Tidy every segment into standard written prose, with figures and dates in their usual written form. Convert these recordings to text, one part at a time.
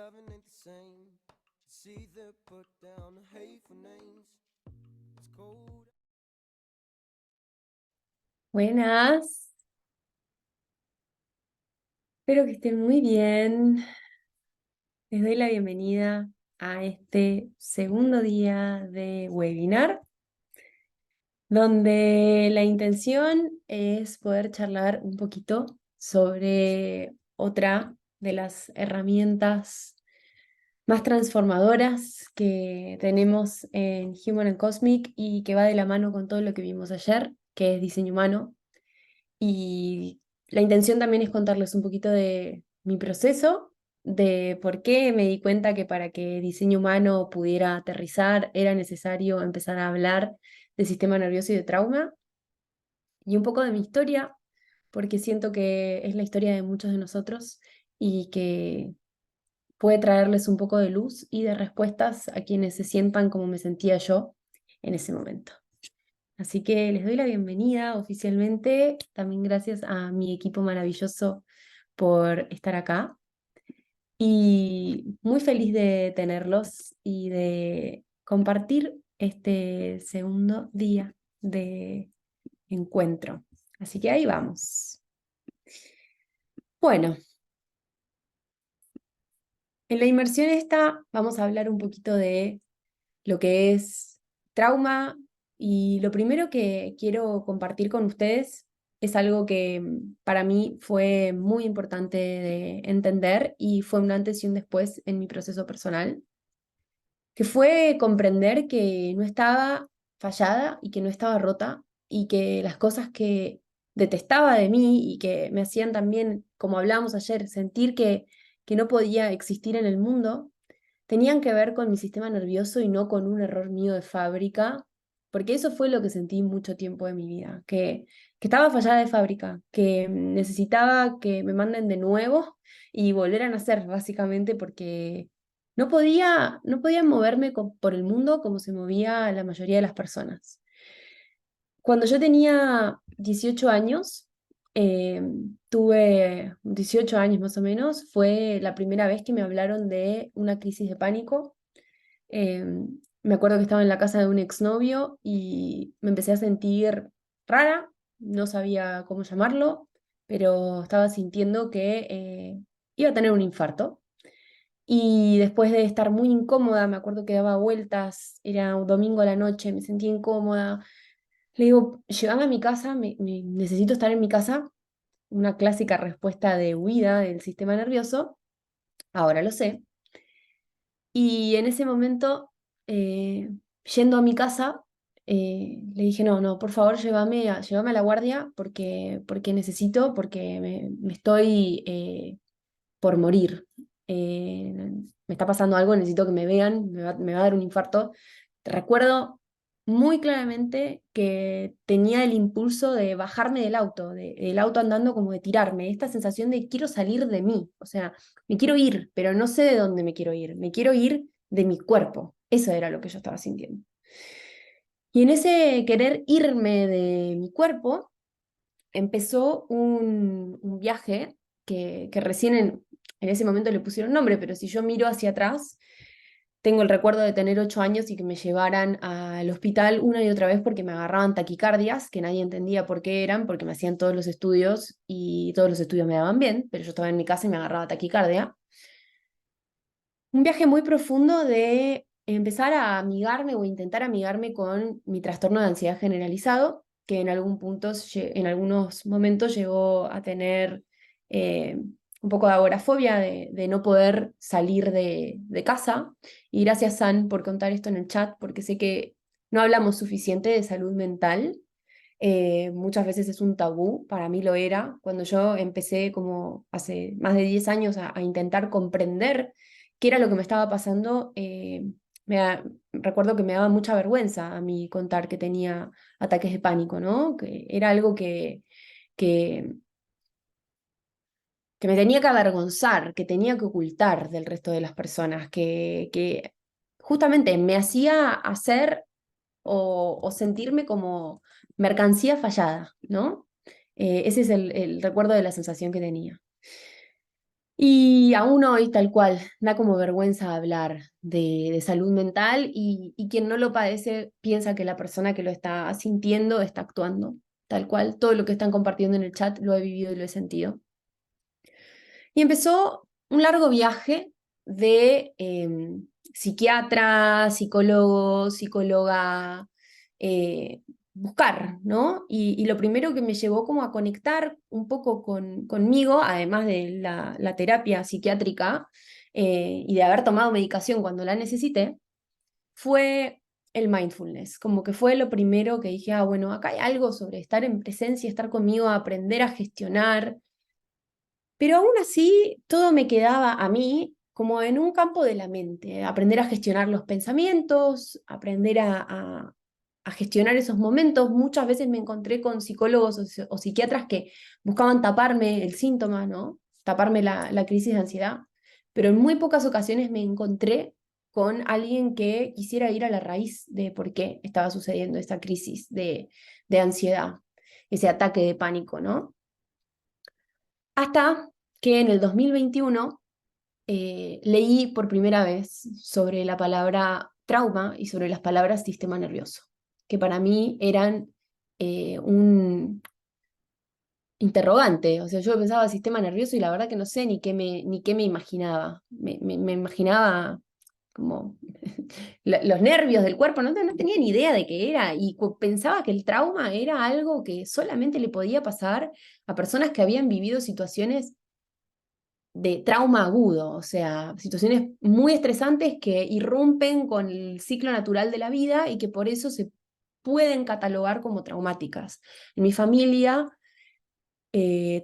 Loving ain't the same. It's either put down the hateful names. It's cold. Buenas, espero que estén muy bien. Les doy la bienvenida a este segundo día de webinar, donde la intención es poder charlar un poquito sobre otra de las herramientas más transformadoras que tenemos en Human and Cosmic y que va de la mano con todo lo que vimos ayer, que es diseño humano. Y la intención también es contarles un poquito de mi proceso, de por qué me di cuenta que para que diseño humano pudiera aterrizar era necesario empezar a hablar de sistema nervioso y de trauma, y un poco de mi historia, porque siento que es la historia de muchos de nosotros y que puede traerles un poco de luz y de respuestas a quienes se sientan como me sentía yo en ese momento. Así que les doy la bienvenida oficialmente. También gracias a mi equipo maravilloso por estar acá. Y muy feliz de tenerlos y de compartir este segundo día de encuentro. Así que ahí vamos. Bueno, en la inmersión esta vamos a hablar un poquito de lo que es trauma, y lo primero que quiero compartir con ustedes es algo que para mí fue muy importante de entender y fue un antes y un después en mi proceso personal, que fue comprender que no estaba fallada y que no estaba rota y que las cosas que detestaba de mí y que me hacían también, como hablábamos ayer, sentir que no podía existir en el mundo, tenían que ver con mi sistema nervioso y no con un error mío de fábrica, porque eso fue lo que sentí mucho tiempo de mi vida, que estaba fallada de fábrica, que necesitaba que me manden de nuevo y volver a nacer, básicamente, porque no podía moverme por el mundo como se movía la mayoría de las personas. Cuando yo tenía 18 años, eh, tuve 18 años más o menos, fue la primera vez que me hablaron de una crisis de pánico. Eh, Me acuerdo que estaba en la casa de un exnovio y me empecé a sentir rara, no sabía cómo llamarlo, pero estaba sintiendo que iba a tener un infarto. Y después de estar muy incómoda, me acuerdo que daba vueltas, era un domingo a la noche, me sentía incómoda. Le digo, llévame a mi casa, necesito estar en mi casa. Una clásica respuesta de huida del sistema nervioso, ahora lo sé. Y en ese momento, yendo a mi casa, le dije, no, no, por favor, llévame a la guardia porque necesito, porque me estoy por morir. Eh, Me está pasando algo, necesito que me vean, me va a dar un infarto. Recuerdo muy claramente que tenía el impulso de bajarme del auto, del auto andando, como de tirarme, esta sensación de quiero salir de mí, o sea, me quiero ir, pero no sé de dónde me quiero ir de mi cuerpo. Eso era lo que yo estaba sintiendo. Y en ese querer irme de mi cuerpo, empezó un viaje que recién en ese momento le pusieron nombre, pero si yo miro hacia atrás, tengo el recuerdo de tener 8 años y que me llevaran al hospital una y otra vez porque me agarraban taquicardias, que nadie entendía por qué eran, porque me hacían todos los estudios y todos los estudios me daban bien, pero yo estaba en mi casa y me agarraba taquicardia. Un viaje muy profundo de empezar a amigarme o intentar amigarme con mi trastorno de ansiedad generalizado, que en en algunos momentos llegó a tener eh, un poco de agorafobia, de no poder salir de casa. Y gracias, San, por contar esto en el chat, porque sé que no hablamos suficiente de salud mental. Muchas veces es un tabú, para mí lo era, cuando yo empecé como hace más de 10 años a intentar comprender qué era lo que me estaba pasando. Recuerdo que me daba mucha vergüenza a mí contar que tenía ataques de pánico, ¿no? Que era algo que, que me tenía que avergonzar, que tenía que ocultar del resto de las personas, que justamente me hacía hacer o sentirme como mercancía fallada, ¿no? Ese es el recuerdo de la sensación que tenía. Y aún hoy, tal cual, da como vergüenza hablar de salud mental y quien no lo padece piensa que la persona que lo está sintiendo está actuando. Tal cual, todo lo que están compartiendo en el chat lo he vivido y lo he sentido. Y empezó un largo viaje de psiquiatra, psicólogo, psicóloga, eh, buscar, ¿no? Y lo primero que me llevó como a conectar un poco conmigo, además de la terapia psiquiátrica y de haber tomado medicación cuando la necesité, fue el mindfulness, como que fue lo primero que dije, ah, bueno, acá hay algo sobre estar en presencia, estar conmigo, aprender a gestionar, pero aún así, todo me quedaba a mí como en un campo de la mente, aprender a gestionar los pensamientos, aprender a gestionar esos momentos. Muchas veces me encontré con psicólogos o psiquiatras que buscaban taparme el síntoma, ¿no? Taparme la crisis de ansiedad, pero en muy pocas ocasiones me encontré con alguien que quisiera ir a la raíz de por qué estaba sucediendo esta crisis de ansiedad, ese ataque de pánico, ¿no? Hasta que en el 2021 leí por primera vez sobre la palabra trauma y sobre las palabras sistema nervioso, que para mí eran un interrogante. O sea, yo pensaba sistema nervioso y la verdad que no sé ni qué me imaginaba. Me imaginaba como los nervios del cuerpo, no tenía ni idea de qué era y pensaba que el trauma era algo que solamente le podía pasar a personas que habían vivido situaciones de trauma agudo, o sea, situaciones muy estresantes que irrumpen con el ciclo natural de la vida y que por eso se pueden catalogar como traumáticas. En mi familia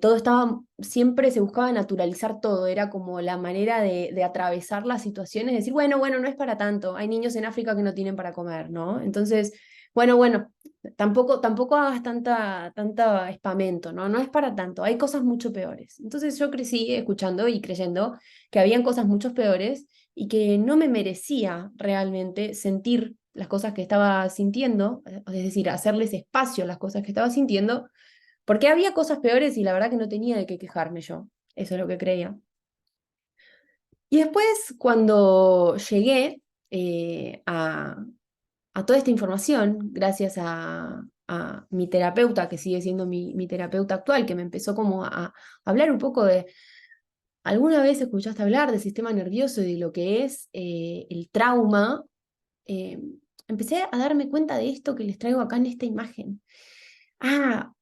todo estaba, siempre se buscaba naturalizar todo, era como la manera de atravesar las situaciones, decir, bueno, no es para tanto, hay niños en África que no tienen para comer, ¿no? Entonces, bueno, tampoco hagas tanta espamento, ¿no? No es para tanto, hay cosas mucho peores. Entonces yo crecí escuchando y creyendo que habían cosas mucho peores y que no me merecía realmente sentir las cosas que estaba sintiendo, es decir, hacerles espacio a las cosas que estaba sintiendo porque había cosas peores y la verdad que no tenía de qué quejarme yo. Eso es lo que creía. Y después, cuando llegué a toda esta información, gracias a mi terapeuta, que sigue siendo mi terapeuta actual, que me empezó como a hablar un poco de, ¿alguna vez escuchaste hablar del sistema nervioso y de lo que es el trauma? Eh, Empecé a darme cuenta de esto que les traigo acá en esta imagen. Ah,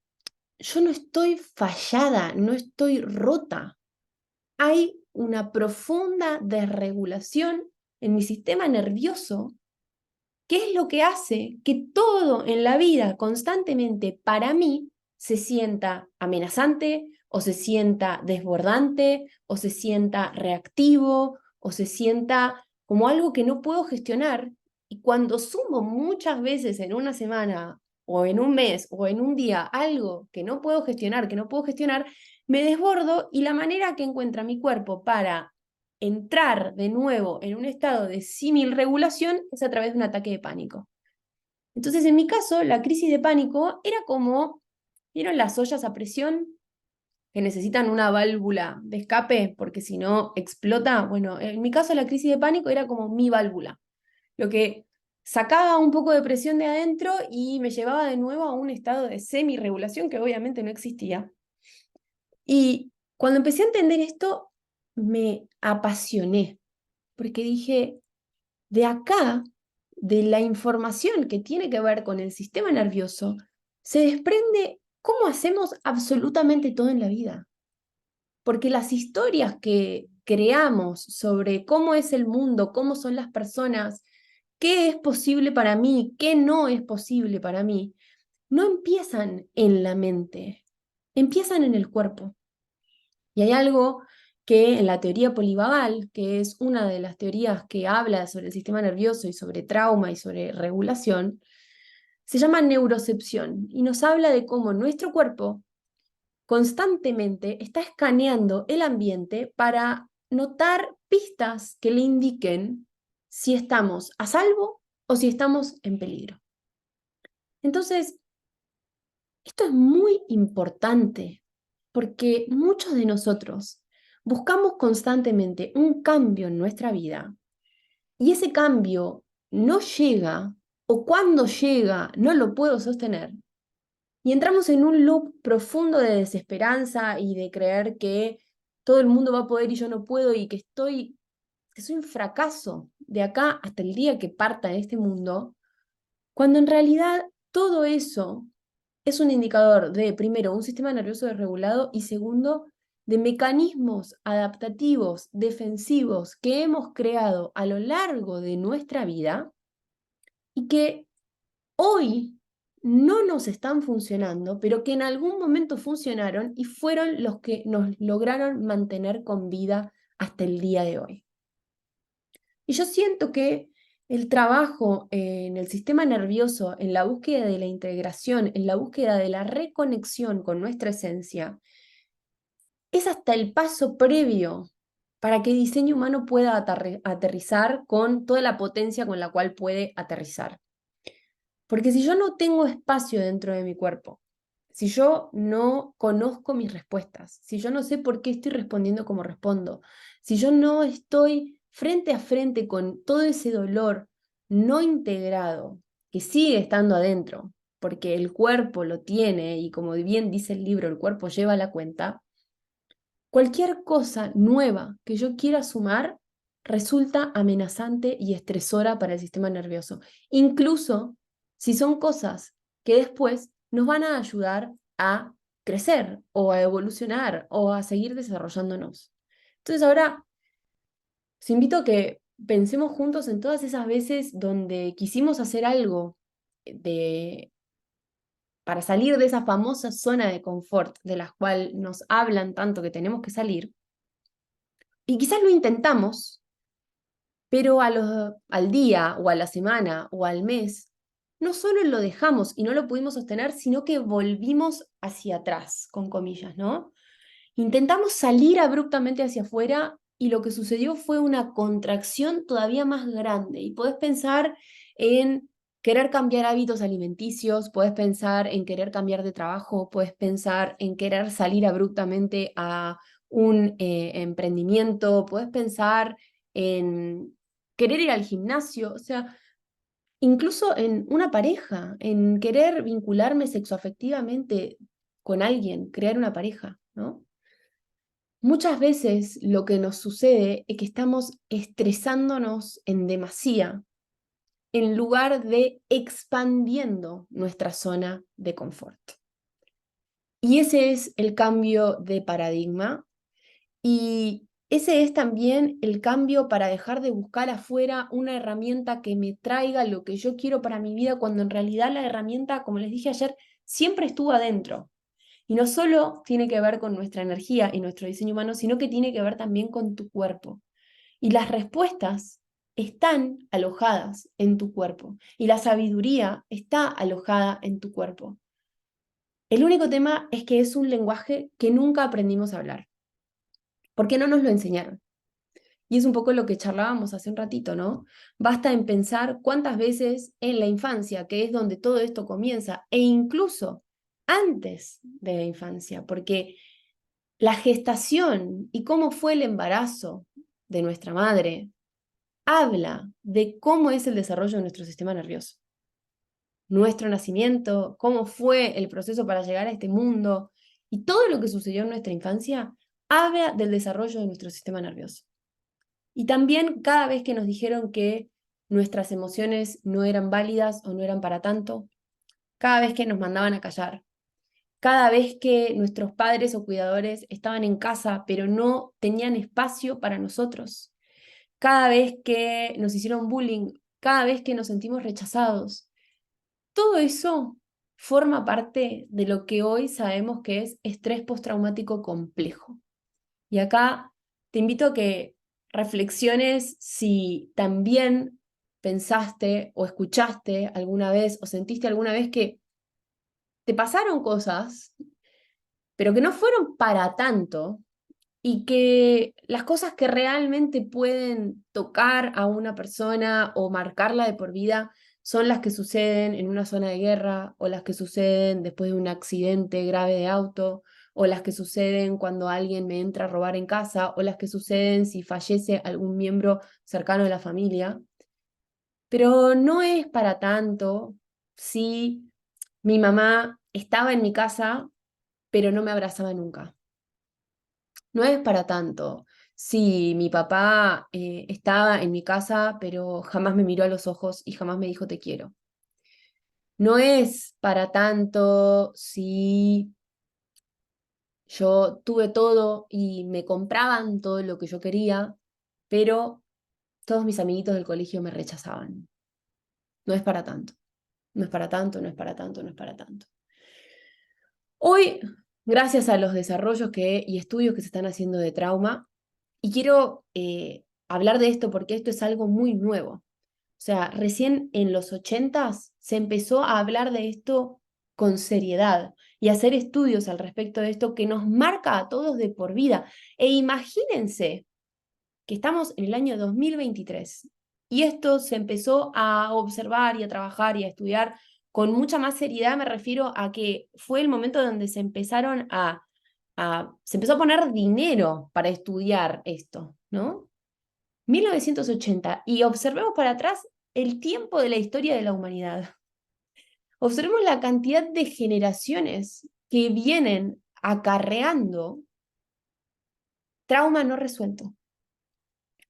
yo no estoy fallada, no estoy rota. Hay una profunda desregulación en mi sistema nervioso, que es lo que hace que todo en la vida constantemente para mí se sienta amenazante o se sienta desbordante o se sienta reactivo o se sienta como algo que no puedo gestionar. Y cuando sumo muchas veces en una semana o en un mes o en un día algo que no puedo gestionar, me desbordo y la manera que encuentra mi cuerpo para entrar de nuevo en un estado de símil regulación es a través de un ataque de pánico. Entonces, en mi caso, la crisis de pánico era como, ¿vieron las ollas a presión que necesitan una válvula de escape porque si no explota? Bueno, en mi caso la crisis de pánico era como mi válvula, lo que sacaba un poco de presión de adentro y me llevaba de nuevo a un estado de semi-regulación que obviamente no existía. Y cuando empecé a entender esto, me apasioné, porque dije, de acá, de la información que tiene que ver con el sistema nervioso, se desprende cómo hacemos absolutamente todo en la vida. Porque las historias que creamos sobre cómo es el mundo, cómo son las personas, qué es posible para mí, qué no es posible para mí, no empiezan en la mente, empiezan en el cuerpo. Y hay algo que en la teoría polivagal, que es una de las teorías que habla sobre el sistema nervioso y sobre trauma y sobre regulación, se llama neurocepción y nos habla de cómo nuestro cuerpo constantemente está escaneando el ambiente para notar pistas que le indiquen si estamos a salvo o si estamos en peligro. Entonces, esto es muy importante porque muchos de nosotros buscamos constantemente un cambio en nuestra vida y ese cambio no llega o cuando llega no lo puedo sostener y entramos en un loop profundo de desesperanza y de creer que todo el mundo va a poder y yo no puedo y que soy un fracaso de acá hasta el día que parta de este mundo, cuando en realidad todo eso es un indicador de, primero, un sistema nervioso desregulado y segundo, de mecanismos adaptativos, defensivos que hemos creado a lo largo de nuestra vida y que hoy no nos están funcionando, pero que en algún momento funcionaron y fueron los que nos lograron mantener con vida hasta el día de hoy. Y yo siento que el trabajo en el sistema nervioso, en la búsqueda de la integración, en la búsqueda de la reconexión con nuestra esencia, es hasta el paso previo para que el diseño humano pueda aterrizar con toda la potencia con la cual puede aterrizar. Porque si yo no tengo espacio dentro de mi cuerpo, si yo no conozco mis respuestas, si yo no sé por qué estoy respondiendo como respondo, si yo no estoy frente a frente con todo ese dolor no integrado que sigue estando adentro, porque el cuerpo lo tiene y como bien dice el libro, el cuerpo lleva la cuenta, cualquier cosa nueva que yo quiera sumar resulta amenazante y estresora para el sistema nervioso, incluso si son cosas que después nos van a ayudar a crecer o a evolucionar o a seguir desarrollándonos. Entonces ahora, os invito a que pensemos juntos en todas esas veces donde quisimos hacer algo de, para salir de esa famosa zona de confort de la cual nos hablan tanto que tenemos que salir. Y quizás lo intentamos, pero al día o a la semana o al mes, no solo lo dejamos y no lo pudimos sostener, sino que volvimos hacia atrás, con comillas, ¿no? Intentamos salir abruptamente hacia afuera y lo que sucedió fue una contracción todavía más grande. Y podés pensar en querer cambiar hábitos alimenticios, podés pensar en querer cambiar de trabajo, podés pensar en querer salir abruptamente a un emprendimiento, podés pensar en querer ir al gimnasio, o sea, incluso en una pareja, en querer vincularme sexoafectivamente con alguien, crear una pareja, ¿no? Muchas veces lo que nos sucede es que estamos estresándonos en demasía en lugar de expandiendo nuestra zona de confort. Y ese es el cambio de paradigma y ese es también el cambio para dejar de buscar afuera una herramienta que me traiga lo que yo quiero para mi vida cuando en realidad la herramienta, como les dije ayer, siempre estuvo adentro. Y no solo tiene que ver con nuestra energía y nuestro diseño humano, sino que tiene que ver también con tu cuerpo. Y las respuestas están alojadas en tu cuerpo. Y la sabiduría está alojada en tu cuerpo. El único tema es que es un lenguaje que nunca aprendimos a hablar. ¿Por qué no nos lo enseñaron? Y es un poco lo que charlábamos hace un ratito, ¿no? Basta en pensar cuántas veces en la infancia, que es donde todo esto comienza, e incluso antes de la infancia, porque la gestación y cómo fue el embarazo de nuestra madre habla de cómo es el desarrollo de nuestro sistema nervioso, nuestro nacimiento, cómo fue el proceso para llegar a este mundo y todo lo que sucedió en nuestra infancia habla del desarrollo de nuestro sistema nervioso. Y también cada vez que nos dijeron que nuestras emociones no eran válidas o no eran para tanto, cada vez que nos mandaban a callar, cada vez que nuestros padres o cuidadores estaban en casa pero no tenían espacio para nosotros, cada vez que nos hicieron bullying, cada vez que nos sentimos rechazados. Todo eso forma parte de lo que hoy sabemos que es estrés postraumático complejo. Y acá te invito a que reflexiones si también pensaste o escuchaste alguna vez o sentiste alguna vez que te pasaron cosas, pero que no fueron para tanto y que las cosas que realmente pueden tocar a una persona o marcarla de por vida son las que suceden en una zona de guerra o las que suceden después de un accidente grave de auto o las que suceden cuando alguien me entra a robar en casa, o las que suceden si fallece algún miembro cercano de la familia. Pero no es para tanto si mi mamá estaba en mi casa, pero no me abrazaba nunca. No es para tanto si mi papá estaba en mi casa, pero jamás me miró a los ojos y jamás me dijo te quiero. No es para tanto si yo tuve todo y me compraban todo lo que yo quería, pero todos mis amiguitos del colegio me rechazaban. No es para tanto. No es para tanto, no es para tanto, no es para tanto. Hoy, gracias a los desarrollos y estudios que se están haciendo de trauma, y quiero hablar de esto porque esto es algo muy nuevo. O sea, recién en los 80s se empezó a hablar de esto con seriedad y hacer estudios al respecto de esto que nos marca a todos de por vida. E imagínense que estamos en el año 2023 y esto se empezó a observar y a trabajar y a estudiar con mucha más seriedad. Me refiero a que fue el momento donde se empezaron se empezó a poner dinero para estudiar esto, ¿no? 1980, y observemos para atrás el tiempo de la historia de la humanidad. Observemos la cantidad de generaciones que vienen acarreando trauma no resuelto,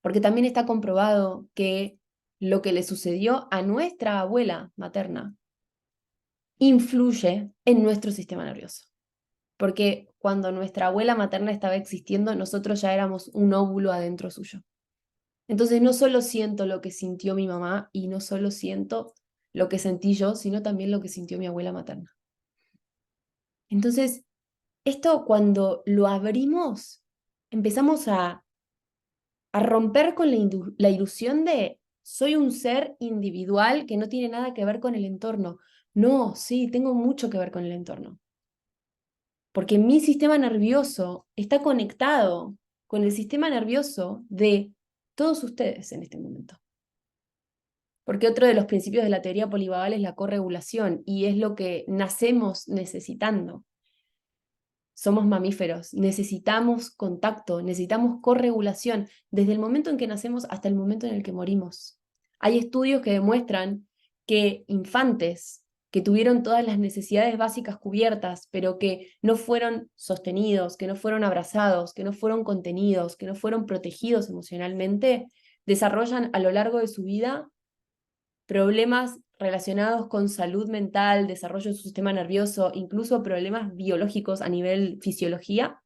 porque también está comprobado que lo que le sucedió a nuestra abuela materna influye en nuestro sistema nervioso. Porque cuando nuestra abuela materna estaba existiendo, nosotros ya éramos un óvulo adentro suyo. Entonces no solo siento lo que sintió mi mamá y no solo siento lo que sentí yo, sino también lo que sintió mi abuela materna. Entonces, esto cuando lo abrimos, empezamos a romper con la ilusión de soy un ser individual que no tiene nada que ver con el entorno. No, sí, tengo mucho que ver con el entorno. Porque mi sistema nervioso está conectado con el sistema nervioso de todos ustedes en este momento. Porque otro de los principios de la teoría polivagal es la corregulación y es lo que nacemos necesitando. Somos mamíferos, necesitamos contacto, necesitamos corregulación desde el momento en que nacemos hasta el momento en el que morimos. Hay estudios que demuestran que infantes que tuvieron todas las necesidades básicas cubiertas, pero que no fueron sostenidos, que no fueron abrazados, que no fueron contenidos, que no fueron protegidos emocionalmente, desarrollan a lo largo de su vida problemas relacionados con salud mental, desarrollo de su sistema nervioso, incluso problemas biológicos a nivel fisiología,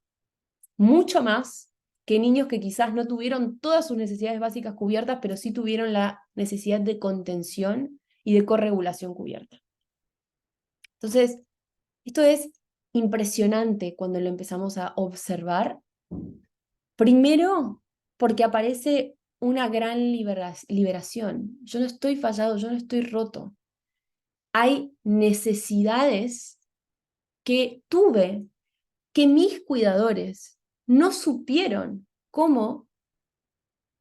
mucho más que niños que quizás no tuvieron todas sus necesidades básicas cubiertas, pero sí tuvieron la necesidad de contención y de corregulación cubierta. Entonces, esto es impresionante cuando lo empezamos a observar. Primero, porque aparece una gran liberación. Yo no estoy fallado, yo no estoy roto. Hay necesidades que tuve que mis cuidadores no supieron cómo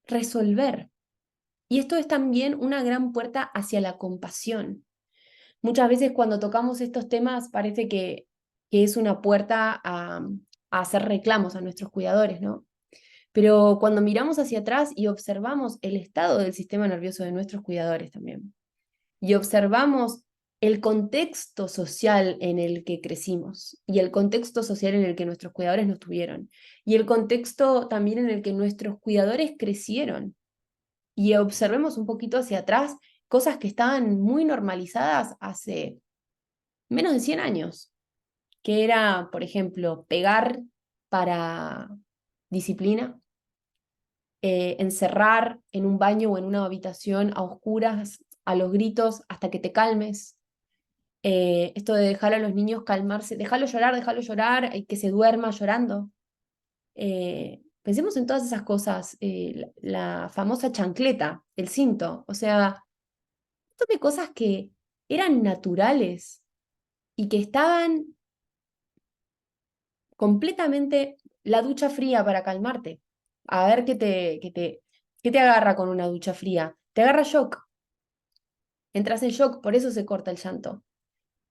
resolver. Y esto es también una gran puerta hacia la compasión. Muchas veces cuando tocamos estos temas parece que es una puerta a hacer reclamos a nuestros cuidadores, ¿no? Pero cuando miramos hacia atrás y observamos el estado del sistema nervioso de nuestros cuidadores también, y observamos el contexto social en el que crecimos y el contexto social en el que nuestros cuidadores nos tuvieron y el contexto también en el que nuestros cuidadores crecieron, y observemos un poquito hacia atrás cosas que estaban muy normalizadas hace menos de 100 años, que era, por ejemplo, pegar para disciplina, encerrar en un baño o en una habitación a oscuras, a los gritos, hasta que te calmes. Esto de dejar a los niños calmarse, déjalo llorar, y que se duerma llorando. Pensemos en todas esas cosas, la famosa chancleta, el cinto, o sea, esto de cosas que eran naturales y que estaban completamente, la ducha fría para calmarte. A ver qué te agarra con una ducha fría. Te agarra shock, entras en shock, por eso se corta el llanto.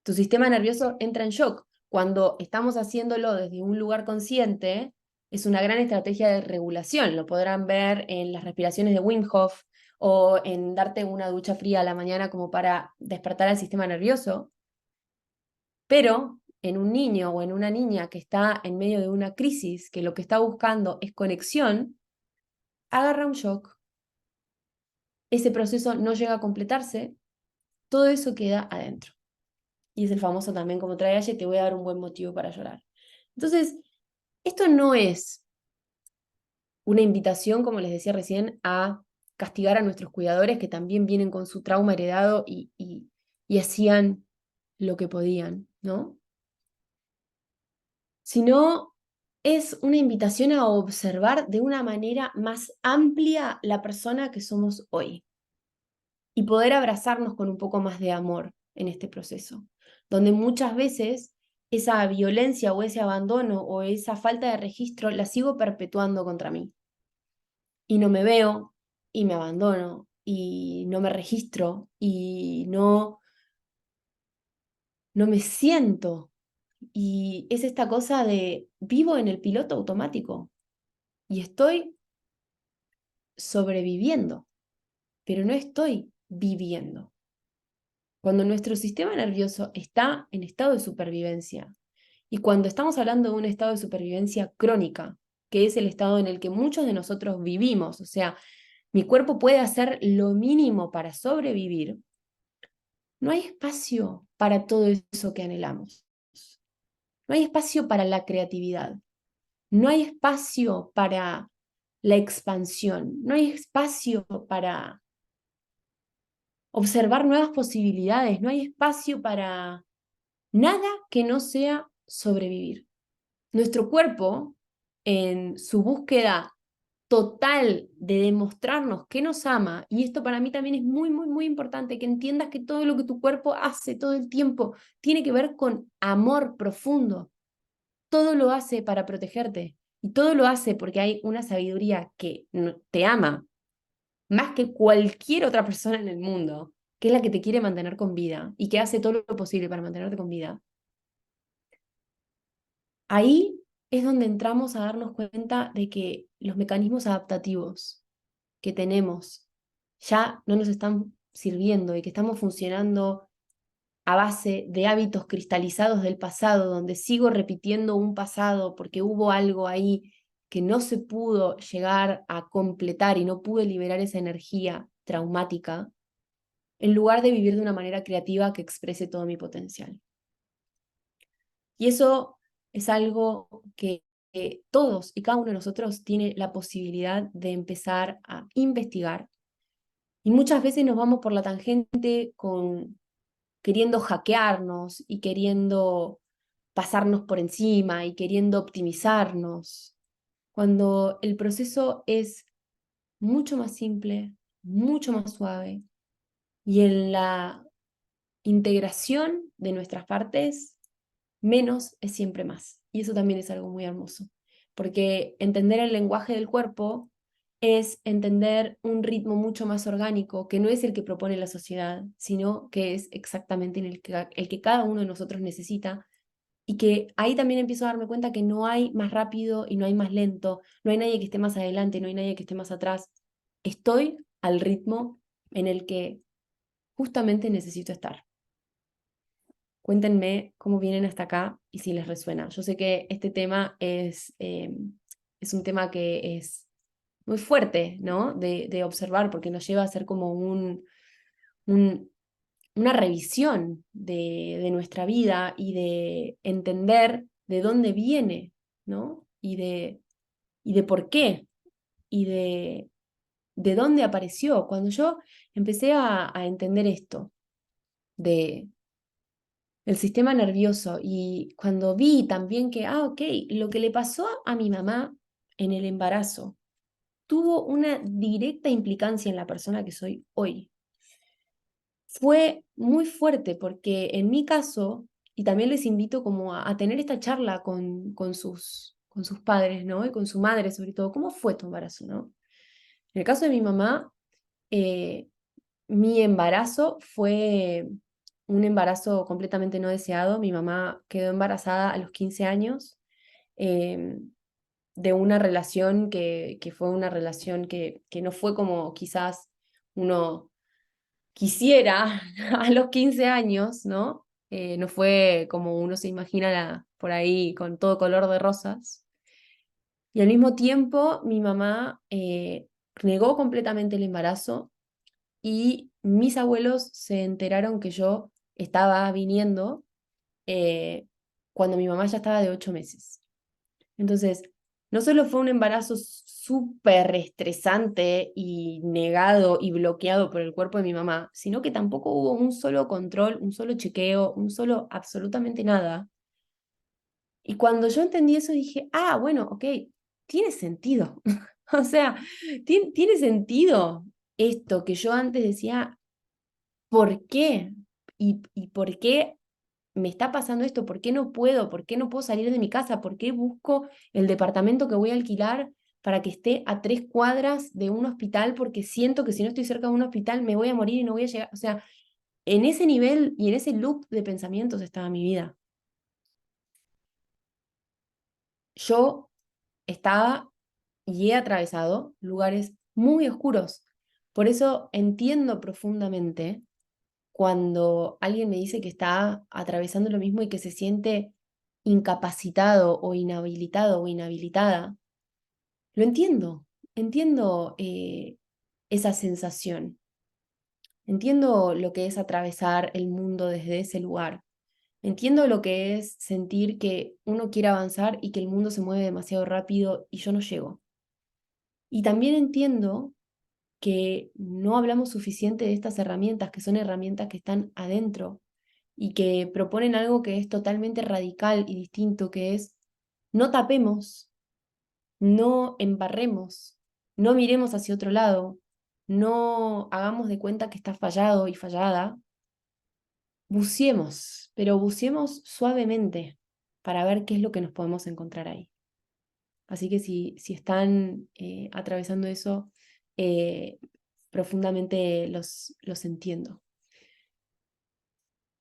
Tu sistema nervioso entra en shock. cuando estamos haciéndolo desde un lugar consciente, es una gran estrategia de regulación. Lo podrán ver en las respiraciones de Wim Hof o en darte una ducha fría a la mañana como para despertar al sistema nervioso. Pero en un niño o en una niña que está en medio de una crisis, que lo que está buscando es conexión, agarra un shock, ese proceso no llega a completarse, todo eso queda adentro. Y es el famoso también como trae ayer, te voy a dar un buen motivo para llorar. Entonces, esto no es una invitación, como les decía recién, a castigar a nuestros cuidadores que también vienen con su trauma heredado y hacían lo que podían, ¿no? Sino es una invitación a observar de una manera más amplia la persona que somos hoy y poder abrazarnos con un poco más de amor en este proceso, donde muchas veces esa violencia o ese abandono o esa falta de registro la sigo perpetuando contra mí y no me veo y me abandono y no me registro y no me siento. Y es esta cosa de vivo en el piloto automático y estoy sobreviviendo, pero no estoy viviendo. Cuando nuestro sistema nervioso está en estado de supervivencia, y cuando estamos hablando de un estado de supervivencia crónica, que es el estado en el que muchos de nosotros vivimos, o sea, mi cuerpo puede hacer lo mínimo para sobrevivir, no hay espacio para todo eso que anhelamos. No hay espacio para la creatividad. No hay espacio para la expansión. No hay espacio para observar nuevas posibilidades. No hay espacio para nada que no sea sobrevivir. Nuestro cuerpo, en su búsqueda total de demostrarnos que nos ama, y esto para mí también es muy, muy, muy importante, que entiendas que todo lo que tu cuerpo hace todo el tiempo tiene que ver con amor profundo. Todo lo hace para protegerte y todo lo hace porque hay una sabiduría que te ama más que cualquier otra persona en el mundo, que es la que te quiere mantener con vida y que hace todo lo posible para mantenerte con vida. Ahí es donde entramos a darnos cuenta de que los mecanismos adaptativos que tenemos ya no nos están sirviendo y que estamos funcionando a base de hábitos cristalizados del pasado, donde sigo repitiendo un pasado porque hubo algo ahí que no se pudo llegar a completar y no pude liberar esa energía traumática, en lugar de vivir de una manera creativa que exprese todo mi potencial. Y eso es algo que todos y cada uno de nosotros tiene la posibilidad de empezar a investigar. Y muchas veces nos vamos por la tangente con queriendo hackearnos y queriendo pasarnos por encima y queriendo optimizarnos, cuando el proceso es mucho más simple, mucho más suave y en la integración de nuestras partes, menos es siempre más. Y eso también es algo muy hermoso, porque entender el lenguaje del cuerpo es entender un ritmo mucho más orgánico, que no es el que propone la sociedad, sino que es exactamente el que cada uno de nosotros necesita, y que ahí también empiezo a darme cuenta que no hay más rápido y no hay más lento, no hay nadie que esté más adelante, no hay nadie que esté más atrás. Estoy al ritmo en el que justamente necesito estar. Cuéntenme cómo vienen hasta acá y si les resuena. Yo sé que este tema es un tema que es muy fuerte, ¿no? De observar, porque nos lleva a hacer como un- una revisión de nuestra vida y de entender de dónde viene, ¿no? Y de por qué, y de dónde apareció. Cuando yo empecé a entender esto de el sistema nervioso y cuando vi también que, ok, lo que le pasó a mi mamá en el embarazo tuvo una directa implicancia en la persona que soy hoy. Fue muy fuerte porque en mi caso, y también les invito como a tener esta charla con sus padres, ¿no? Y con su madre sobre todo, ¿cómo fue tu embarazo, no? En el caso de mi mamá, eh, mi embarazo fue un embarazo completamente no deseado. Mi mamá quedó embarazada a los 15 años eh, de una relación que fue una relación que no fue como quizás uno quisiera a los 15 años, ¿no? No fue como uno se imagina por ahí con todo color de rosas. Y al mismo tiempo, mi mamá negó completamente el embarazo y mis abuelos se enteraron que yo estaba viniendo eh, cuando mi mamá ya estaba de 8 meses. Entonces, no solo fue un embarazo súper estresante y negado y bloqueado por el cuerpo de mi mamá, sino que tampoco hubo un solo control, un solo chequeo, un solo absolutamente nada. Y cuando yo entendí eso dije, ah, bueno, ok, tiene sentido. O sea, tiene sentido esto que yo antes decía, ¿por qué? ¿Y por qué me está pasando esto? ¿Por qué no puedo? ¿Por qué no puedo salir de mi casa? ¿Por qué busco el departamento que voy a alquilar para que esté a 3 cuadras de un hospital? Porque siento que si no estoy cerca de un hospital me voy a morir y no voy a llegar. O sea, en ese nivel y en ese loop de pensamientos estaba mi vida. Yo estaba y he atravesado lugares muy oscuros. Por eso entiendo profundamente cuando alguien me dice que está atravesando lo mismo y que se siente incapacitado o inhabilitado o inhabilitada. Lo entiendo, entiendo esa sensación, entiendo lo que es atravesar el mundo desde ese lugar, entiendo lo que es sentir que uno quiere avanzar y que el mundo se mueve demasiado rápido y yo no llego. Y también entiendo que no hablamos suficiente de estas herramientas, que son herramientas que están adentro y que proponen algo que es totalmente radical y distinto, que es no tapemos, no embarremos, no miremos hacia otro lado, no hagamos de cuenta que está fallado y fallada, buceemos, pero buceemos suavemente para ver qué es lo que nos podemos encontrar ahí. Así que si están atravesando eso, eh, profundamente los entiendo.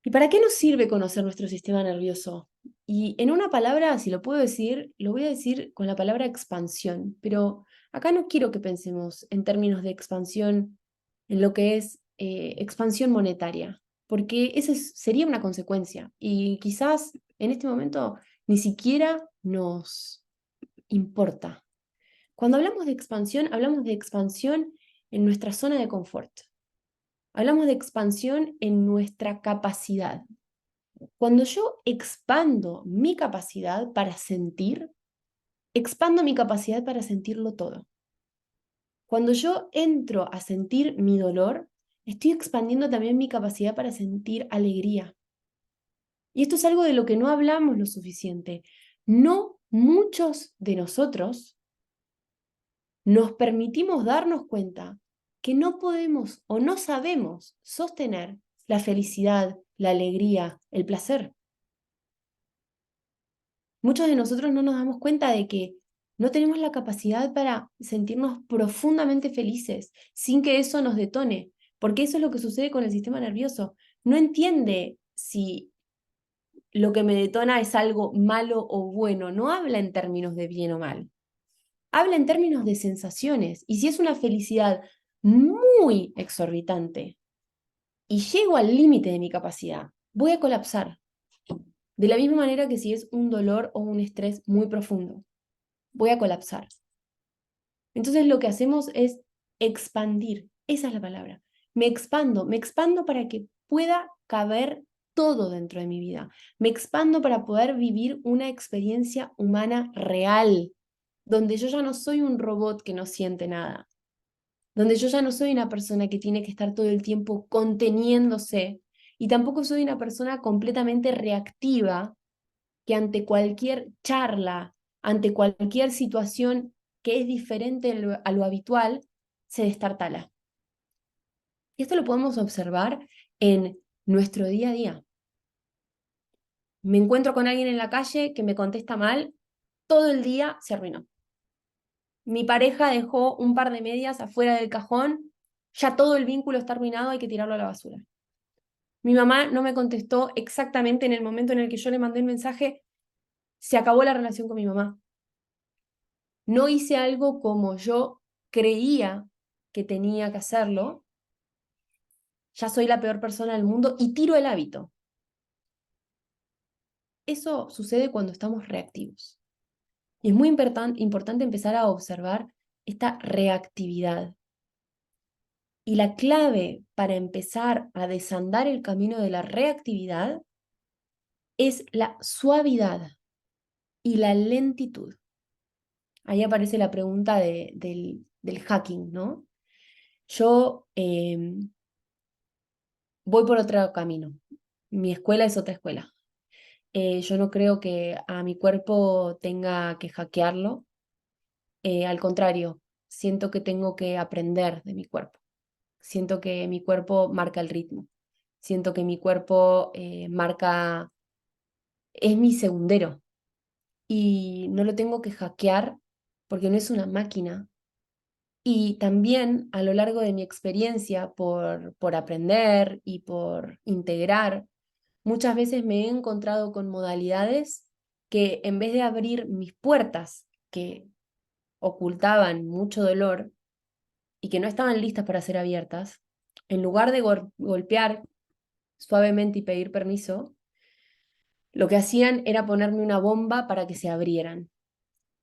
¿Y para qué nos sirve conocer nuestro sistema nervioso? Y en una palabra, si lo puedo decir, lo voy a decir con la palabra expansión, pero acá no quiero que pensemos en términos de expansión, en lo que es expansión monetaria, porque sería una consecuencia y quizás en este momento ni siquiera nos importa. Cuando hablamos de expansión en nuestra zona de confort. Hablamos de expansión en nuestra capacidad. Cuando yo expando mi capacidad para sentir, expando mi capacidad para sentirlo todo. Cuando yo entro a sentir mi dolor, estoy expandiendo también mi capacidad para sentir alegría. Y esto es algo de lo que no hablamos lo suficiente. No muchos de nosotros nos permitimos darnos cuenta que no podemos o no sabemos sostener la felicidad, la alegría, el placer. Muchos de nosotros no nos damos cuenta de que no tenemos la capacidad para sentirnos profundamente felices sin que eso nos detone, porque eso es lo que sucede con el sistema nervioso. No entiende si lo que me detona es algo malo o bueno, no habla en términos de bien o mal, habla en términos de sensaciones. Y si es una felicidad muy exorbitante y llego al límite de mi capacidad, voy a colapsar. De la misma manera que si es un dolor o un estrés muy profundo, voy a colapsar. Entonces lo que hacemos es expandir, esa es la palabra. Me expando para que pueda caber todo dentro de mi vida. Me expando para poder vivir una experiencia humana real, donde yo ya no soy un robot que no siente nada, donde yo ya no soy una persona que tiene que estar todo el tiempo conteniéndose y tampoco soy una persona completamente reactiva que ante cualquier charla, ante cualquier situación que es diferente a lo habitual, se destartala. Y esto lo podemos observar en nuestro día a día. Me encuentro con alguien en la calle que me contesta mal, todo el día se arruinó. Mi pareja dejó un par de medias afuera del cajón, ya todo el vínculo está arruinado, hay que tirarlo a la basura. Mi mamá no me contestó exactamente en el momento en el que yo le mandé el mensaje, se acabó la relación con mi mamá. No hice algo como yo creía que tenía que hacerlo, ya soy la peor persona del mundo y tiro el hábito. Eso sucede cuando estamos reactivos. Y es muy importante empezar a observar esta reactividad. Y la clave para empezar a desandar el camino de la reactividad es la suavidad y la lentitud. Ahí aparece la pregunta del hacking, ¿no? Yo voy por otro camino. Mi escuela es otra escuela. Yo no creo que a mi cuerpo tenga que hackearlo. Al contrario, siento que tengo que aprender de mi cuerpo. Siento que mi cuerpo marca el ritmo. Siento que mi cuerpo es mi segundero. Y no lo tengo que hackear porque no es una máquina. Y también a lo largo de mi experiencia por aprender y por integrar, muchas veces me he encontrado con modalidades que en vez de abrir mis puertas, que ocultaban mucho dolor y que no estaban listas para ser abiertas, en lugar de golpear suavemente y pedir permiso, lo que hacían era ponerme una bomba para que se abrieran.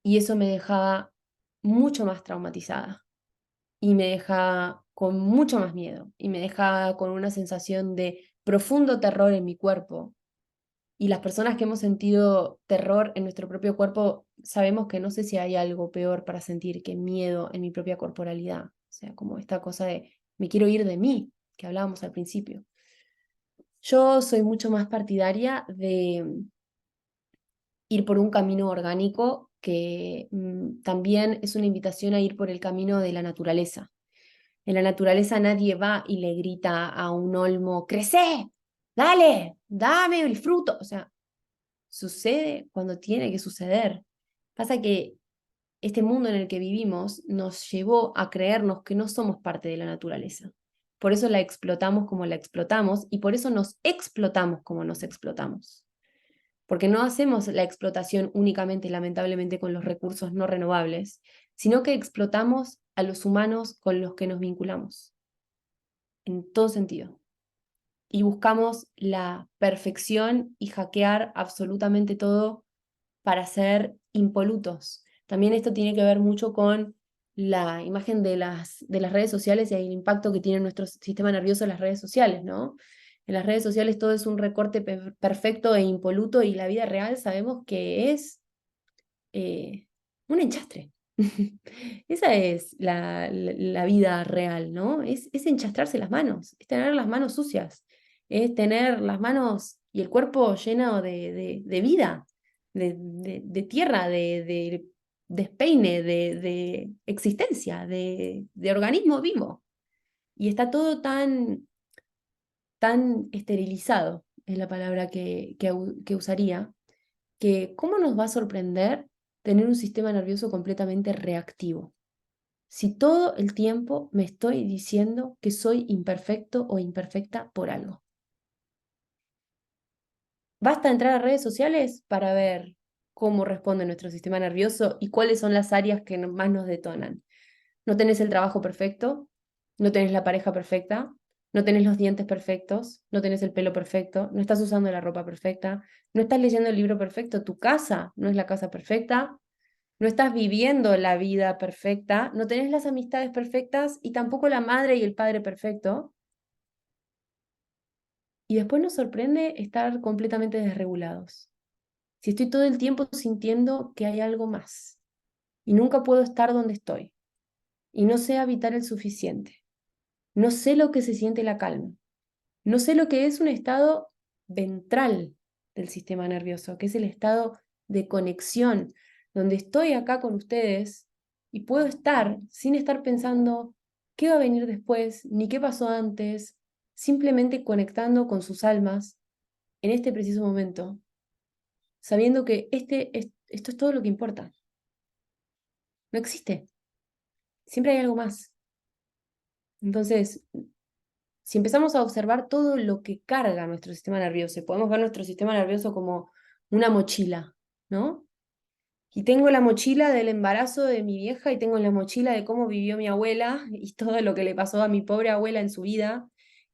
Y eso me dejaba mucho más traumatizada y me dejaba con mucho más miedo y me dejaba con una sensación de profundo terror en mi cuerpo. Y las personas que hemos sentido terror en nuestro propio cuerpo sabemos que no sé si hay algo peor para sentir que miedo en mi propia corporalidad. O sea, como esta cosa de me quiero ir de mí, que hablábamos al principio. Yo soy mucho más partidaria de ir por un camino orgánico que también es una invitación a ir por el camino de la naturaleza. En la naturaleza nadie va y le grita a un olmo, ¡crece! ¡Dale! ¡Dame el fruto! O sea, sucede cuando tiene que suceder. Pasa que este mundo en el que vivimos nos llevó a creernos que no somos parte de la naturaleza. Por eso la explotamos como la explotamos y por eso nos explotamos como nos explotamos. Porque no hacemos la explotación únicamente, lamentablemente, con los recursos no renovables, sino que explotamos a los humanos con los que nos vinculamos, en todo sentido. Y buscamos la perfección y hackear absolutamente todo para ser impolutos. También esto tiene que ver mucho con la imagen de las redes sociales y el impacto que tiene en nuestro sistema nervioso las redes sociales, ¿no? En las redes sociales todo es un recorte perfecto e impoluto y la vida real sabemos que es un enchastre. Esa es la vida real, ¿no? Es enchastrarse las manos, es tener las manos sucias, es tener las manos y el cuerpo lleno de vida, de tierra, de despeine, de existencia, de organismo vivo. Y está todo tan esterilizado, es la palabra que usaría, que ¿cómo nos va a sorprender tener un sistema nervioso completamente reactivo? Si todo el tiempo me estoy diciendo que soy imperfecto o imperfecta por algo. Basta entrar a redes sociales para ver cómo responde nuestro sistema nervioso y cuáles son las áreas que más nos detonan. No tenés el trabajo perfecto, no tenés la pareja perfecta, no tenés los dientes perfectos, no tenés el pelo perfecto, no estás usando la ropa perfecta, no estás leyendo el libro perfecto, tu casa no es la casa perfecta, no estás viviendo la vida perfecta, no tenés las amistades perfectas y tampoco la madre y el padre perfecto. Y después nos sorprende estar completamente desregulados. Si estoy todo el tiempo sintiendo que hay algo más y nunca puedo estar donde estoy y no sé habitar el suficiente, no sé lo que se siente la calma, no sé lo que es un estado ventral del sistema nervioso, que es el estado de conexión, donde estoy acá con ustedes y puedo estar sin estar pensando qué va a venir después, ni qué pasó antes, simplemente conectando con sus almas en este preciso momento, sabiendo que esto es todo lo que importa. No existe. Siempre hay algo más. Entonces, si empezamos a observar todo lo que carga nuestro sistema nervioso, y podemos ver nuestro sistema nervioso como una mochila, ¿no? Y tengo la mochila del embarazo de mi vieja y tengo la mochila de cómo vivió mi abuela y todo lo que le pasó a mi pobre abuela en su vida.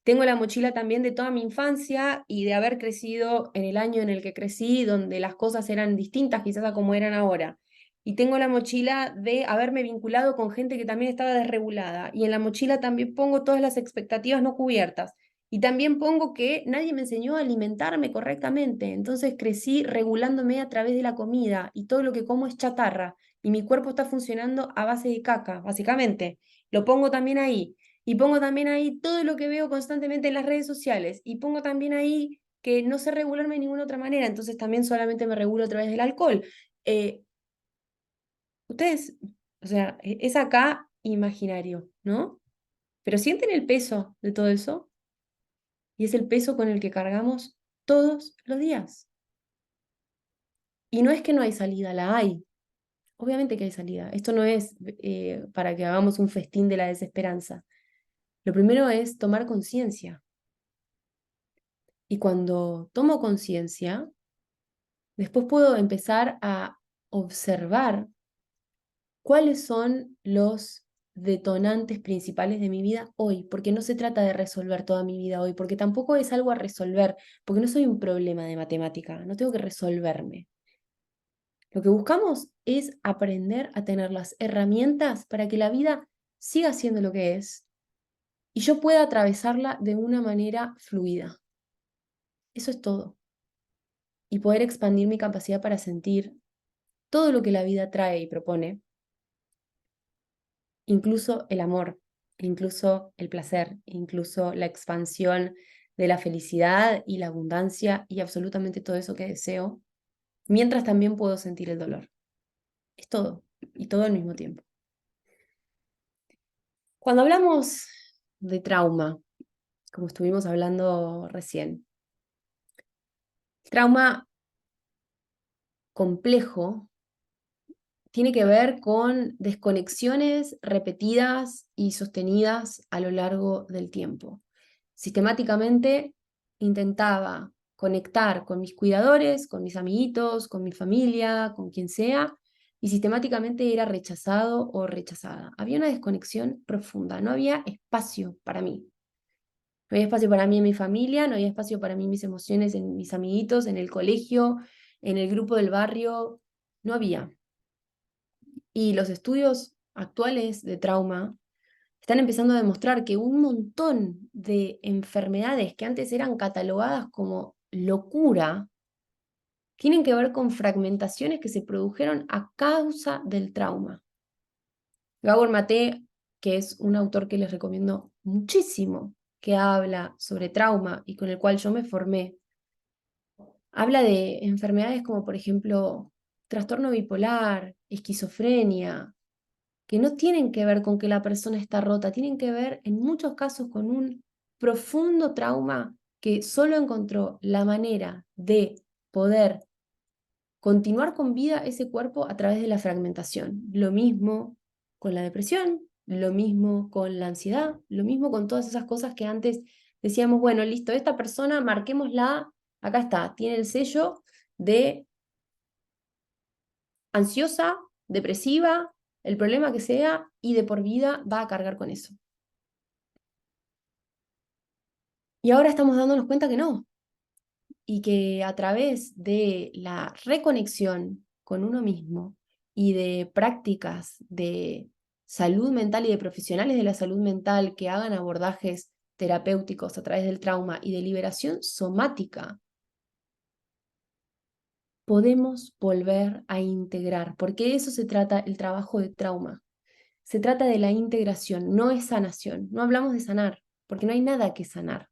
Tengo la mochila también de toda mi infancia y de haber crecido en el año en el que crecí, donde las cosas eran distintas quizás a como eran ahora. Y tengo la mochila de haberme vinculado con gente que también estaba desregulada. Y en la mochila también pongo todas las expectativas no cubiertas. Y también pongo que nadie me enseñó a alimentarme correctamente, entonces crecí regulándome a través de la comida y todo lo que como es chatarra y mi cuerpo está funcionando a base de caca, básicamente. Lo pongo también ahí. Y pongo también ahí todo lo que veo constantemente en las redes sociales. Y pongo también ahí que no sé regularme de ninguna otra manera, entonces también solamente me regulo a través del alcohol. Eh, Ustedes, o sea, es acá imaginario, ¿no? Pero sienten el peso de todo eso y es el peso con el que cargamos todos los días. Y no es que no hay salida, la hay. Obviamente que hay salida. Esto no es para que hagamos un festín de la desesperanza. Lo primero es tomar conciencia. Y cuando tomo conciencia, después puedo empezar a observar cuáles son los detonantes principales de mi vida hoy, porque no se trata de resolver toda mi vida hoy, porque tampoco es algo a resolver, porque no soy un problema de matemática, no tengo que resolverme. Lo que buscamos es aprender a tener las herramientas para que la vida siga siendo lo que es y yo pueda atravesarla de una manera fluida. Eso es todo. Y poder expandir mi capacidad para sentir todo lo que la vida trae y propone, incluso el amor, incluso el placer, incluso la expansión de la felicidad y la abundancia y absolutamente todo eso que deseo, mientras también puedo sentir el dolor. Es todo, y todo al mismo tiempo. Cuando hablamos de trauma, como estuvimos hablando recién, el trauma complejo tiene que ver con desconexiones repetidas y sostenidas a lo largo del tiempo. Sistemáticamente intentaba conectar con mis cuidadores, con mis amiguitos, con mi familia, con quien sea, y sistemáticamente era rechazado o rechazada. Había una desconexión profunda, no había espacio para mí. No había espacio para mí en mi familia, no había espacio para mí en mis emociones, en mis amiguitos, en el colegio, en el grupo del barrio, no había. Y los estudios actuales de trauma están empezando a demostrar que un montón de enfermedades que antes eran catalogadas como locura tienen que ver con fragmentaciones que se produjeron a causa del trauma. Gabor Maté, que es un autor que les recomiendo muchísimo, que habla sobre trauma y con el cual yo me formé, habla de enfermedades como, por ejemplo, trastorno bipolar, esquizofrenia, que no tienen que ver con que la persona está rota, tienen que ver en muchos casos con un profundo trauma que solo encontró la manera de poder continuar con vida ese cuerpo a través de la fragmentación. Lo mismo con la depresión, lo mismo con la ansiedad, lo mismo con todas esas cosas que antes decíamos, bueno, listo, esta persona, marquémosla, acá está, tiene el sello de ansiosa, depresiva, el problema que sea, y de por vida va a cargar con eso. Y ahora estamos dándonos cuenta que no, y que a través de la reconexión con uno mismo y de prácticas de salud mental y de profesionales de la salud mental que hagan abordajes terapéuticos a través del trauma y de liberación somática, podemos volver a integrar, porque de eso se trata el trabajo de trauma. Se trata de la integración, no es sanación. No hablamos de sanar, porque no hay nada que sanar.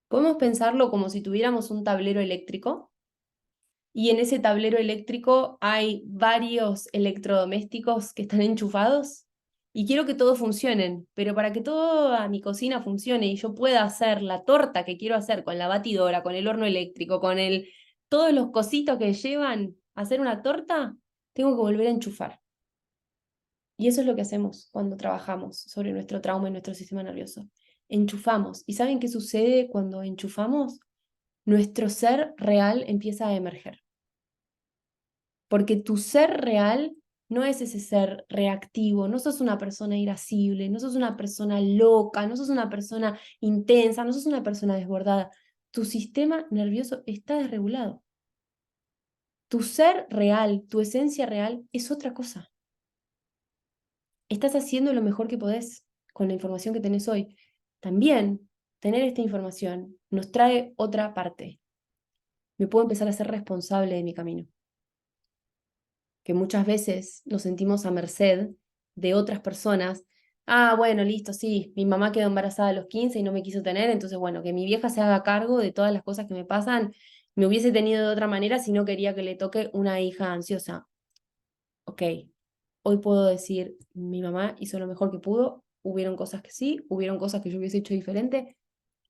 Podemos pensarlo como si tuviéramos un tablero eléctrico y en ese tablero eléctrico hay varios electrodomésticos que están enchufados y quiero que todos funcionen, pero para que toda mi cocina funcione y yo pueda hacer la torta que quiero hacer con la batidora, con el horno eléctrico, todos los cositos que llevan a hacer una torta, tengo que volver a enchufar. Y eso es lo que hacemos cuando trabajamos sobre nuestro trauma y nuestro sistema nervioso. enchufamos. ¿Y saben qué sucede cuando enchufamos? Nuestro ser real empieza a emerger. Porque tu ser real no es ese ser reactivo, no sos una persona irascible, no sos una persona loca, no sos una persona intensa, no sos una persona desbordada. Tu sistema nervioso está desregulado. Tu ser real, tu esencia real es otra cosa. Estás haciendo lo mejor que podés con la información que tenés hoy. También tener esta información nos trae otra parte. Me puedo empezar a ser responsable de mi camino. Que muchas veces nos sentimos a merced de otras personas. Ah, bueno, listo, sí, mi mamá quedó embarazada a los 15 y no me quiso tener, entonces bueno, que mi vieja se haga cargo de todas las cosas que me pasan, me hubiese tenido de otra manera si no quería que le toque una hija ansiosa. Ok, hoy puedo decir, mi mamá hizo lo mejor que pudo, hubieron cosas que sí, hubieron cosas que yo hubiese hecho diferente,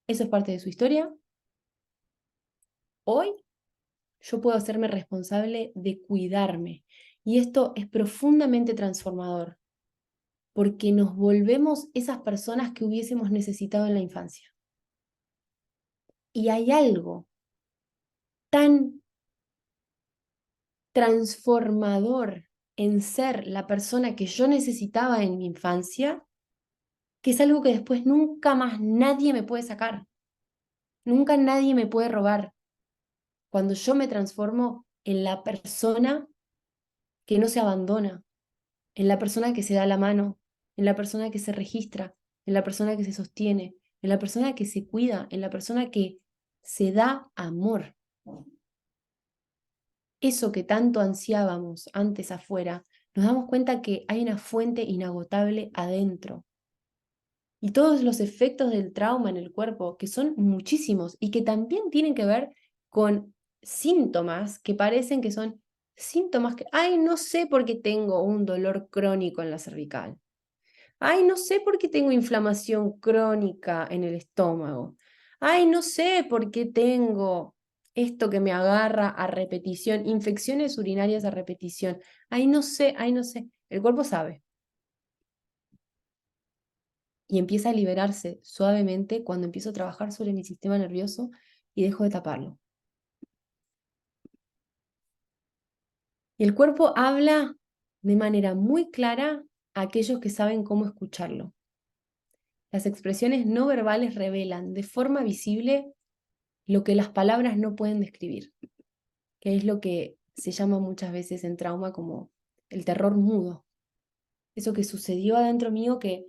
eso es parte de su historia. Hoy yo puedo hacerme responsable de cuidarme y esto es profundamente transformador porque nos volvemos esas personas que hubiésemos necesitado en la infancia. Y hay algo tan transformador en ser la persona que yo necesitaba en mi infancia, que es algo que después nunca más nadie me puede sacar, nunca nadie me puede robar. Cuando yo me transformo en la persona que no se abandona, en la persona que se da la mano, en la persona que se registra, en la persona que se sostiene, en la persona que se cuida, en la persona que se da amor. Eso que tanto ansiábamos antes afuera, nos damos cuenta que hay una fuente inagotable adentro. Y todos los efectos del trauma en el cuerpo, que son muchísimos y que también tienen que ver con síntomas que parecen que son síntomas que, ay, no sé por qué tengo un dolor crónico en la cervical. Ay, no sé por qué tengo inflamación crónica en el estómago. Ay, no sé por qué tengo esto que me agarra a repetición, infecciones urinarias a repetición. Ay, no sé, ay, no sé. El cuerpo sabe y empieza a liberarse suavemente cuando empiezo a trabajar sobre mi sistema nervioso y dejo de taparlo. Y el cuerpo habla de manera muy clara a aquellos que saben cómo escucharlo. Las expresiones no verbales revelan de forma visible lo que las palabras no pueden describir, que es lo que se llama muchas veces en trauma como el terror mudo. Eso que sucedió adentro mío que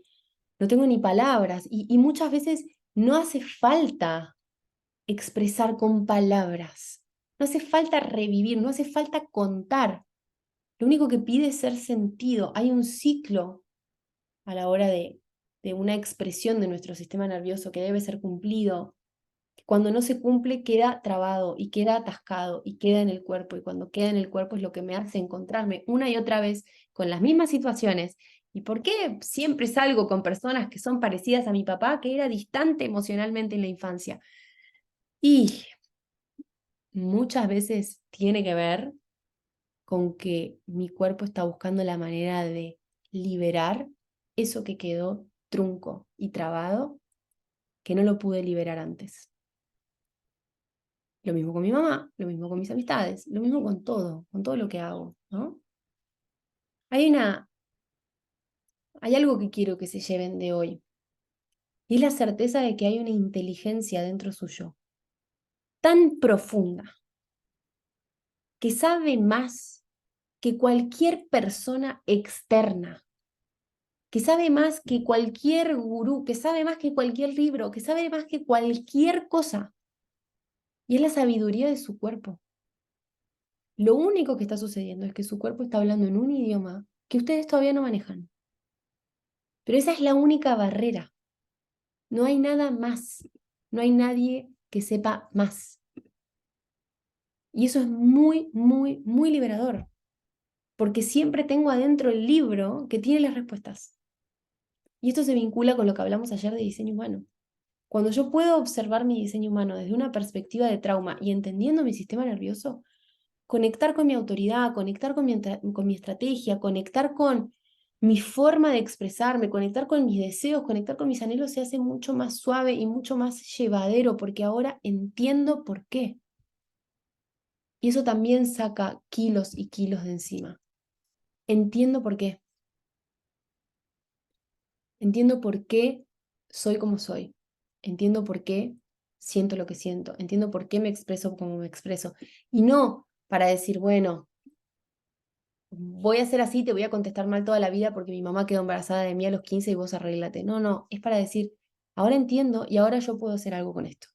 no tengo ni palabras y muchas veces no hace falta expresar con palabras, no hace falta revivir, no hace falta contar. Lo único que pide es ser sentido. Hay un ciclo a la hora de una expresión de nuestro sistema nervioso que debe ser cumplido. Cuando no se cumple queda trabado y queda atascado y queda en el cuerpo y cuando queda en el cuerpo es lo que me hace encontrarme una y otra vez con las mismas situaciones. ¿Y por qué siempre salgo con personas que son parecidas a mi papá, que era distante emocionalmente en la infancia? Y muchas veces tiene que ver con que mi cuerpo está buscando la manera de liberar eso que quedó trunco y trabado, que no lo pude liberar antes. Lo mismo con mi mamá, lo mismo con mis amistades, lo mismo con todo lo que hago, ¿no? Hay una, hay algo que quiero que se lleven de hoy, y es la certeza de que hay una inteligencia dentro suyo, tan profunda, que sabe más que cualquier persona externa, que sabe más que cualquier gurú, que sabe más que cualquier libro, que sabe más que cualquier cosa, y es la sabiduría de su cuerpo. Lo único que está sucediendo es que su cuerpo está hablando en un idioma que ustedes todavía no manejan. Pero esa es la única barrera. No hay nada más. No hay nadie que sepa más. Y eso es muy, muy, muy liberador. Porque siempre tengo adentro el libro que tiene las respuestas. Y esto se vincula con lo que hablamos ayer de diseño humano. Cuando yo puedo observar mi diseño humano desde una perspectiva de trauma y entendiendo mi sistema nervioso, conectar con mi autoridad, conectar con mi estrategia, conectar con mi forma de expresarme, conectar con mis deseos, conectar con mis anhelos se hace mucho más suave y mucho más llevadero porque ahora entiendo por qué. Y eso también saca kilos y kilos de encima. Entiendo por qué. Entiendo por qué soy como soy. Entiendo por qué siento lo que siento. Entiendo por qué me expreso como me expreso. Y no para decir, bueno, voy a ser así, te voy a contestar mal toda la vida porque mi mamá quedó embarazada de mí a los 15 y vos arréglate. No, no, es para decir, ahora entiendo y ahora yo puedo hacer algo con esto.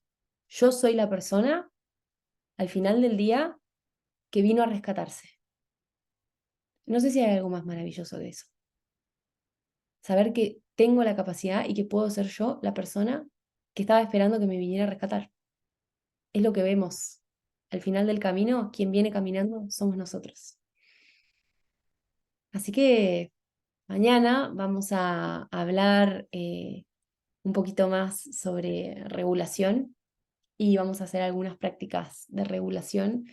Yo soy la persona, al final del día, que vino a rescatarse. No sé si hay algo más maravilloso que eso. Saber que tengo la capacidad y que puedo ser yo la persona que estaba esperando que me viniera a rescatar. Es lo que vemos. Al final del camino, quien viene caminando somos nosotros. Así que mañana vamos a hablar un poquito más sobre regulación y vamos a hacer algunas prácticas de regulación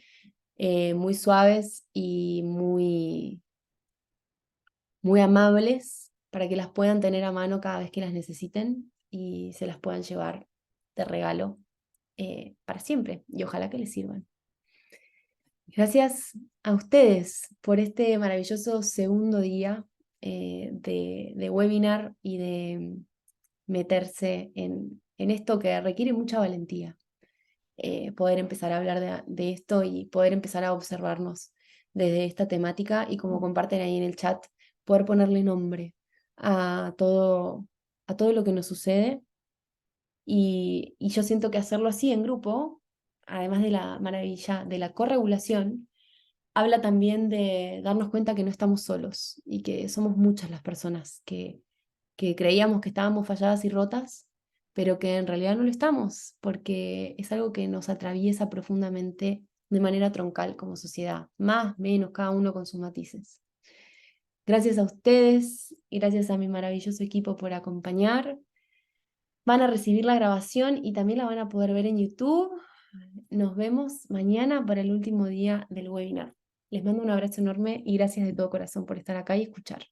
muy suaves y muy amables para que las puedan tener a mano cada vez que las necesiten y se las puedan llevar de regalo para siempre y ojalá que les sirvan. Gracias a ustedes por este maravilloso segundo día de webinar y de meterse en esto que requiere mucha valentía. Poder empezar a hablar de esto y poder empezar a observarnos desde esta temática y como comparten ahí en el chat, poder ponerle nombre a todo lo que nos sucede. Y yo siento que hacerlo así en grupo, además de la maravilla de la corregulación, habla también de darnos cuenta que no estamos solos y que somos muchas las personas que creíamos que estábamos falladas y rotas, pero que en realidad no lo estamos, porque es algo que nos atraviesa profundamente de manera troncal como sociedad, más, menos, cada uno con sus matices. Gracias a ustedes y gracias a mi maravilloso equipo por acompañar. Van a recibir la grabación y también la van a poder ver en YouTube. Nos vemos mañana para el último día del webinar. Les mando un abrazo enorme y gracias de todo corazón por estar acá y escuchar.